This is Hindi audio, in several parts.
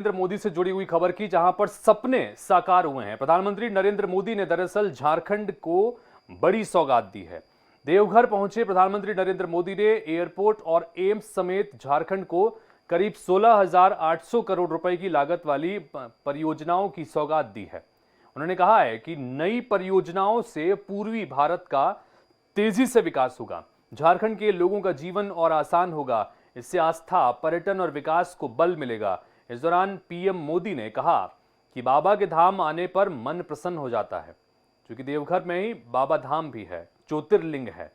नरेंद्र मोदी से जुड़ी हुई खबर की, जहां पर सपने साकार हुए हैं। प्रधानमंत्री नरेंद्र मोदी ने दरअसल झारखंड को बड़ी सौगात दी है। देवघर पहुंचे प्रधानमंत्री नरेंद्र मोदी ने एयरपोर्ट और एम्स समेत झारखंड को करीब 16,800 करोड़ रुपए की लागत वाली परियोजनाओं की सौगात दी है। उन्होंने कहा है कि नई परियोजनाओं से पूर्वी भारत का तेजी से विकास होगा, झारखंड के लोगों का जीवन और आसान होगा, इससे आस्था, पर्यटन और विकास को बल मिलेगा। इस दौरान पीएम मोदी ने कहा कि बाबा के धाम आने पर मन प्रसन्न हो जाता है, क्योंकि देवघर में ही बाबा धाम भी है, ज्योतिर्लिंग है,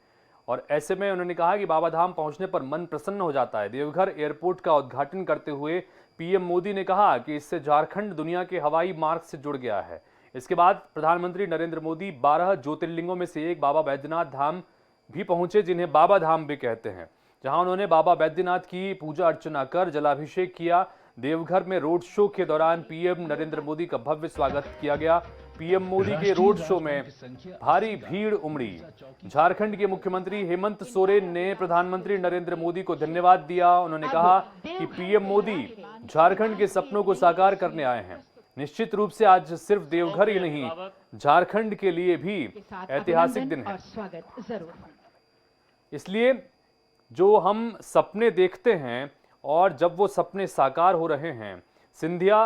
और ऐसे में उन्होंने कहा कि बाबा धाम पहुंचने पर मन प्रसन्न हो जाता है। देवघर एयरपोर्ट का उद्घाटन करते हुए पीएम मोदी ने कहा कि इससे झारखंड दुनिया के हवाई मार्ग से जुड़ गया है। इसके बाद प्रधानमंत्री नरेंद्र मोदी 12 ज्योतिर्लिंगों में से एक बाबा बैद्यनाथ धाम भी पहुंचे, जिन्हें बाबा धाम भी कहते हैं, जहां उन्होंने बाबा बैद्यनाथ की पूजा अर्चना कर जलाभिषेक किया। देवघर में रोड शो के दौरान पीएम नरेंद्र मोदी का भव्य स्वागत किया गया। पीएम मोदी के रोड शो में भारी भीड़ उमड़ी। झारखंड के मुख्यमंत्री हेमंत सोरेन ने प्रधानमंत्री नरेंद्र मोदी को धन्यवाद दिया। उन्होंने कहा कि पीएम मोदी झारखंड के सपनों को साकार करने आए हैं। निश्चित रूप से आज सिर्फ देवघर ही नहीं, झारखंड के लिए भी ऐतिहासिक दिन है। इसलिए जो हम सपने देखते हैं और जब वो सपने साकार हो रहे हैं, सिंधिया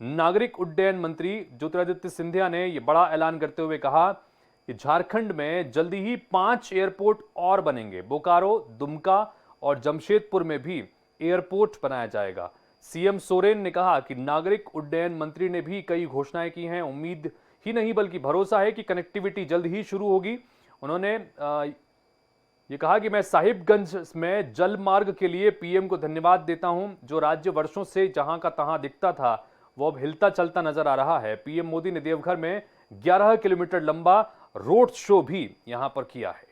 नागरिक उड्डयन मंत्री ज्योतिरादित्य सिंधिया ने ये बड़ा ऐलान करते हुए कहा कि झारखंड में जल्दी ही 5 एयरपोर्ट और बनेंगे। बोकारो, दुमका और जमशेदपुर में भी एयरपोर्ट बनाया जाएगा। सीएम सोरेन ने कहा कि नागरिक उड्डयन मंत्री ने भी कई घोषणाएं की हैं। उम्मीद ही नहीं बल्कि भरोसा है कि कनेक्टिविटी जल्द ही शुरू होगी। उन्होंने ये कहा कि मैं साहिबगंज में जल मार्ग के लिए पीएम को धन्यवाद देता हूं। जो राज्य वर्षों से जहां का तहां दिखता था, वो अब हिलता चलता नजर आ रहा है। पीएम मोदी ने देवघर में 11 किलोमीटर लंबा रोड शो भी यहां पर किया है।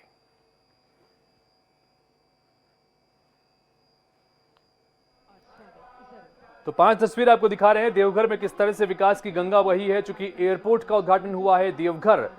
तो 5 तस्वीर आपको दिखा रहे हैं देवघर में किस तरह से विकास की गंगा बही है। चूंकि एयरपोर्ट का उद्घाटन हुआ है, देवघर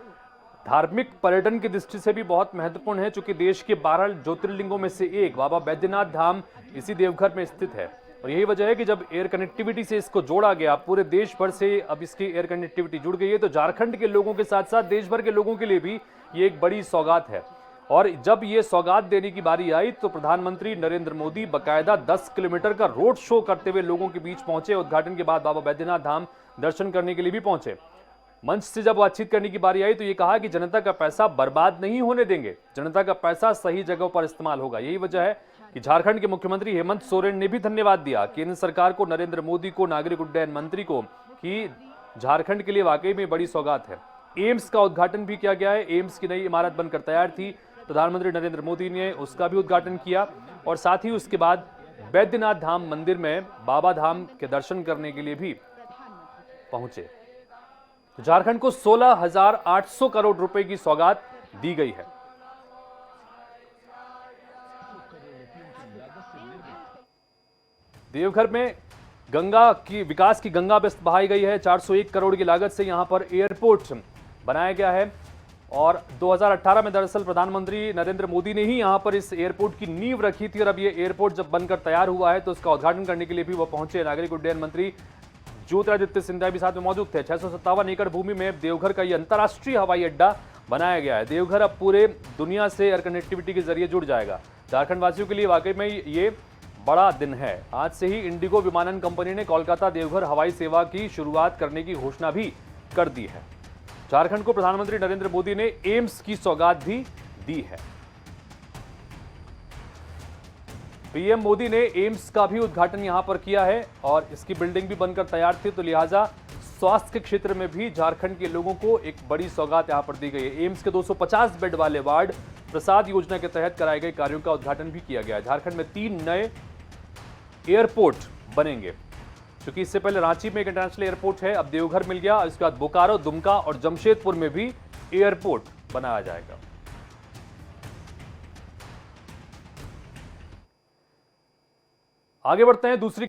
धार्मिक पर्यटन की दृष्टि से भी बहुत महत्वपूर्ण है, चूंकि देश के 12 ज्योतिर्लिंगों में से एक बाबा बैद्यनाथ धाम इसी देवघर में स्थित है। और यही वजह है कि जब एयर कनेक्टिविटी से इसको जोड़ा गया, पूरे देश भर से अब इसकी एयर कनेक्टिविटी जुड़ गई है, तो झारखंड के लोगों के साथ साथ देश भर के लोगों के लिए भी ये एक बड़ी सौगात है। और जब ये सौगात देने की बारी आई तो प्रधानमंत्री नरेंद्र मोदी बाकायदा 10 किलोमीटर का रोड शो करते हुए लोगों के बीच पहुंचे। उद्घाटन के बाद बाबा बैद्यनाथ धाम दर्शन करने के लिए भी पहुंचे। मंच से जब बातचीत करने की बारी आई तो ये कहा कि जनता का पैसा बर्बाद नहीं होने देंगे, जनता का पैसा सही जगहों पर इस्तेमाल होगा। यही वजह है कि झारखंड के मुख्यमंत्री हेमंत सोरेन ने भी धन्यवाद दिया केंद्र सरकार को, नरेंद्र मोदी को, नागरिक उड्डयन मंत्री को, कि झारखंड के लिए वाकई में बड़ी सौगात है। एम्स का उद्घाटन भी किया गया है। एम्स की नई इमारत बनकर तैयार थी, प्रधानमंत्री नरेंद्र मोदी ने उसका भी उद्घाटन किया और साथ ही उसके बाद बैद्यनाथ धाम मंदिर में बाबा धाम के दर्शन करने के लिए भी पहुंचे। झारखंड को 16,800 करोड़ रुपए की सौगात दी गई है। देवघर में गंगा की विकास की गंगा बहाई गई है। 401 करोड़ की लागत से यहां पर एयरपोर्ट बनाया गया है और 2018 में दरअसल प्रधानमंत्री नरेंद्र मोदी ने ही यहां पर इस एयरपोर्ट की नींव रखी थी और अब ये एयरपोर्ट जब बनकर तैयार हुआ है तो उसका उद्घाटन करने के लिए भी वो पहुंचे। नागरिक उड्डयन मंत्री ज्योतिरादित्य सिंधिया भी साथ में मौजूद थे। 657 एकड़ भूमि में देवघर का यह अंतर्राष्ट्रीय हवाई अड्डा बनाया गया है। देवघर अब पूरे दुनिया से एयर कनेक्टिविटी के जरिए जुड़ जाएगा। झारखंड वासियों के लिए वाकई में ये बड़ा दिन है। आज से ही इंडिगो विमानन कंपनी ने कोलकाता देवघर हवाई सेवा की शुरुआत करने की घोषणा भी कर दी है। झारखंड को प्रधानमंत्री नरेंद्र मोदी ने एम्स की सौगात भी दी है। पीएम मोदी ने एम्स का भी उद्घाटन यहां पर किया है और इसकी बिल्डिंग भी बनकर तैयार थी, तो लिहाजा स्वास्थ्य के क्षेत्र में भी झारखंड के लोगों को एक बड़ी सौगात यहां पर दी गई है। एम्स के 250 बेड वाले वार्ड प्रसाद योजना के तहत कराए गए कार्यों का उद्घाटन भी किया गया है। झारखंड में 3 नए एयरपोर्ट बनेंगे, क्योंकि इससे पहले रांची में एक इंटरनेशनल एयरपोर्ट है, अब देवघर मिल गया। इसके बाद बोकारो, दुमका और जमशेदपुर में भी एयरपोर्ट बनाया जाएगा। आगे बढ़ते हैं दूसरी